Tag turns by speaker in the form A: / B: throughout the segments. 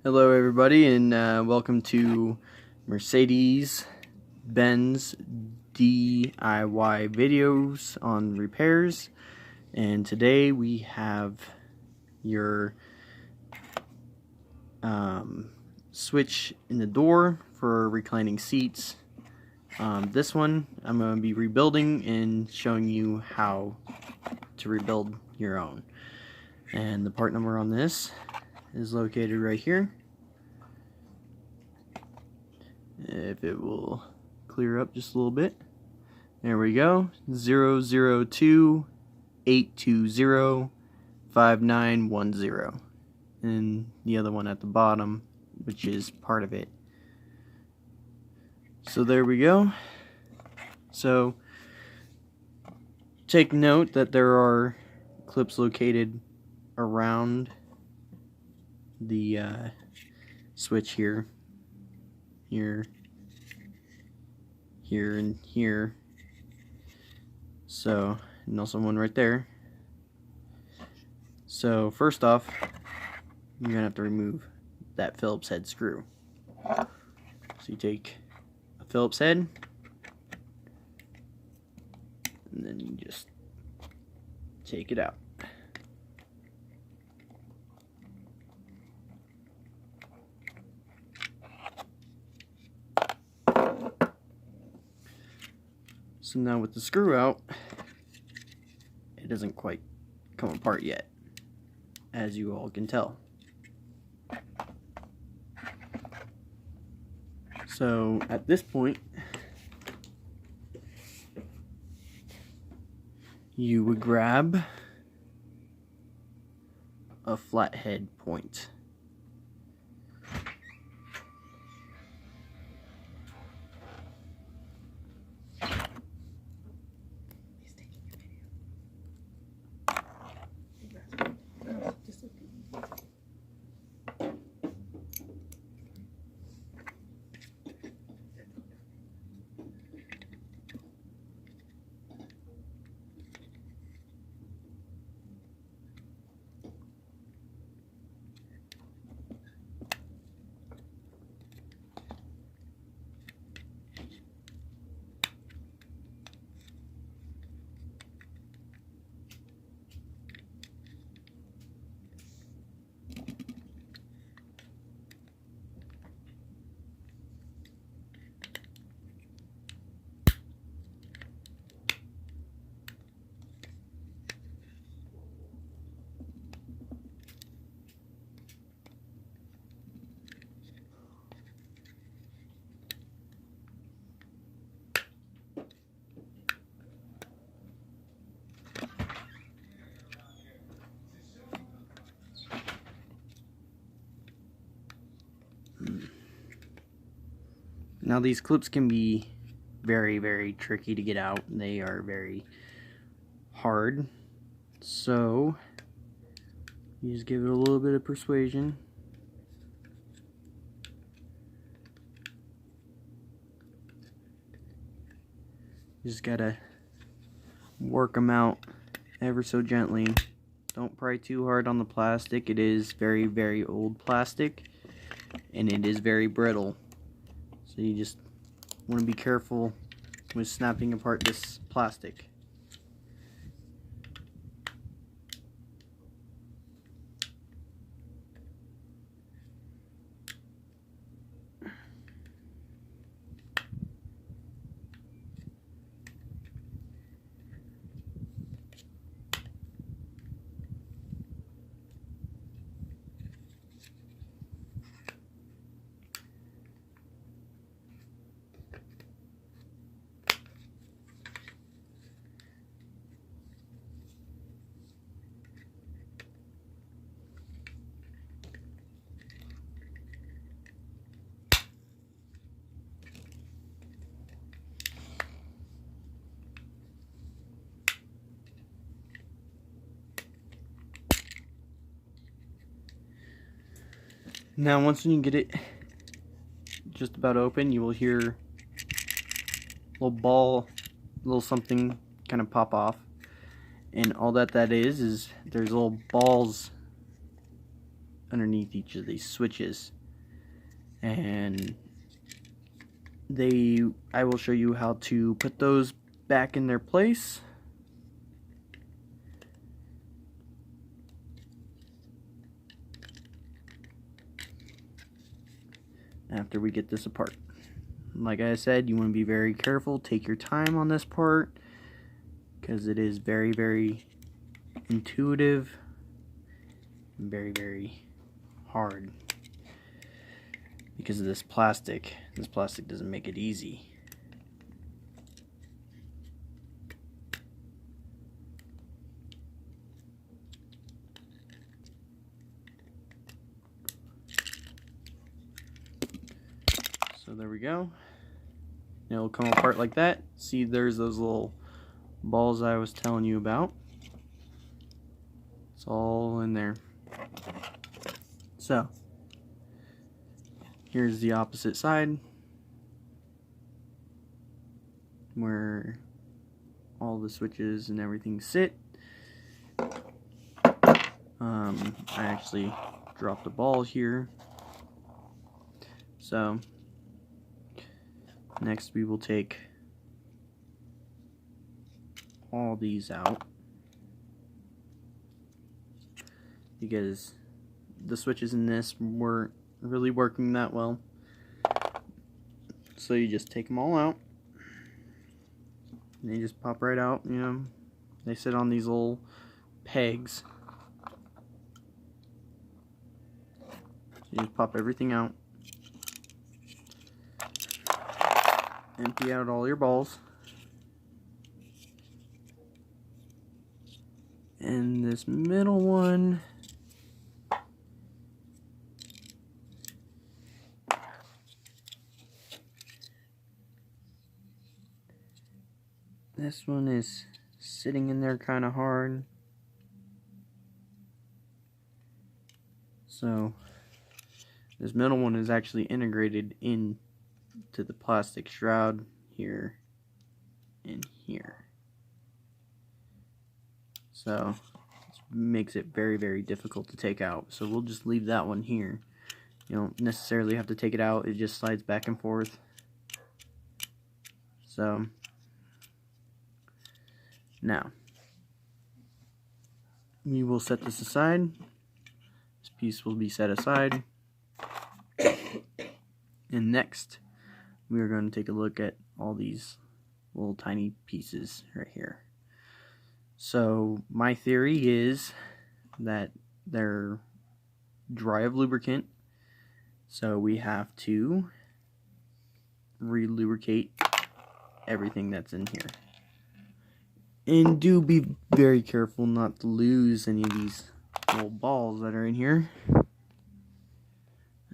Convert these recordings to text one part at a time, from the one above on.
A: Hello everybody, and welcome to Mercedes Benz DIY videos on repairs. And today we have your switch in the door for reclining seats. This one I'm going to be rebuilding and showing you how to rebuild your own. And the part number on this is located right here. If it will clear up just a little bit. There we go. 002-820-5910. And the other one at the bottom, which is part of it. So there we go. So take note that there are clips located around the switch here, here, and here. So, and also one right there. So first off, you're gonna have to remove that Phillips head screw. So you take a Phillips head, and then you just take it out. So now with the screw out, it doesn't quite come apart yet, as you all can tell. So at this point, you would grab a flathead point. Now these clips can be very, very tricky to get out. They are very hard. So you just give it a little bit of persuasion. You just gotta work them out ever so gently. Don't pry too hard on the plastic. It is very, very old plastic, and it is very brittle. So you just want to be careful with snapping apart this plastic. Now once you get it just about open, you will hear a little ball, a little something kind of pop off. And all that is there's little balls underneath each of these switches, and I will show you how to put those back in their place. After we get this apart. Like I said, you want to be very careful. Take your time on this part because it is very, very intuitive and very, very hard because of this plastic. This plastic doesn't make it easy. So there we go. It'll come apart like that. See, there's those little balls I was telling you about. It's all in there. So here's the opposite side where all the switches and everything sit. I actually dropped a ball here. So next we will take all these out because the switches in this weren't really working that well. So you just take them all out and they just pop right out, you know. They sit on these little pegs. So you just pop everything out. Empty out all your balls. And this middle one, this one is sitting in there kind of hard. So this middle one is actually integrated into the plastic shroud here and here. So it makes it very, very difficult to take out. So we'll just leave that one here. You don't necessarily have to take it out. It just slides back and forth. So now we will set this aside. This piece will be set aside. And next we are going to take a look at all these little tiny pieces right here. So my theory is that they're dry of lubricant, so we have to re-lubricate everything that's in here. And do be very careful not to lose any of these little balls that are in here.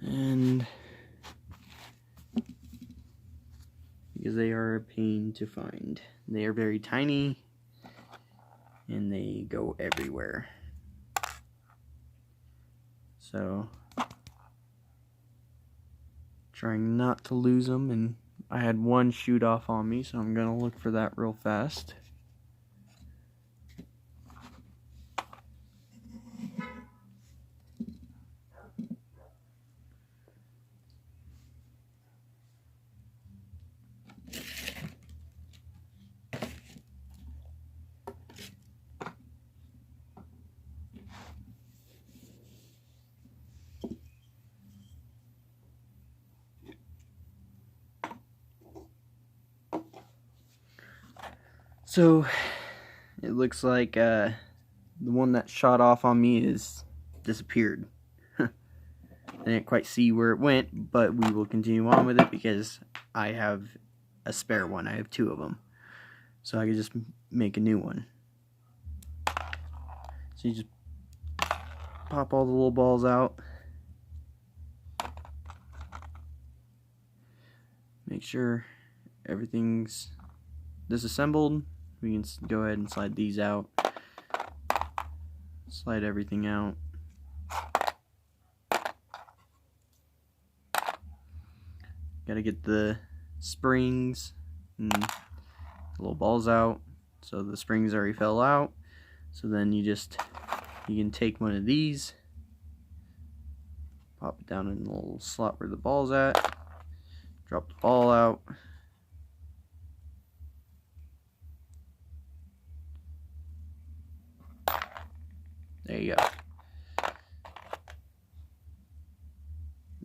A: And because they are a pain to find. They are very tiny and they go everywhere. So trying not to lose them, and I had one shoot off on me, so I'm gonna look for that real fast. So it looks like the one that shot off on me is disappeared. I didn't quite see where it went, but we will continue on with it because I have a spare one. I have two of them, so I can just make a new one. So you just pop all the little balls out. Make sure everything's disassembled. We can go ahead and slide these out. Slide everything out. Gotta get the springs and the little balls out. So the springs already fell out. So then you can take one of these Pop it down in the little slot where the ball's at. Drop the ball out. There you go.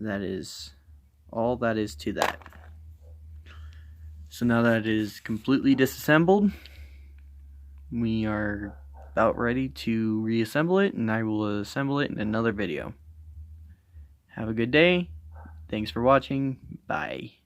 A: That is all that is to that. So now that it is completely disassembled, we are about ready to reassemble it, and I will assemble it in another video. Have a good day. Thanks for watching. Bye.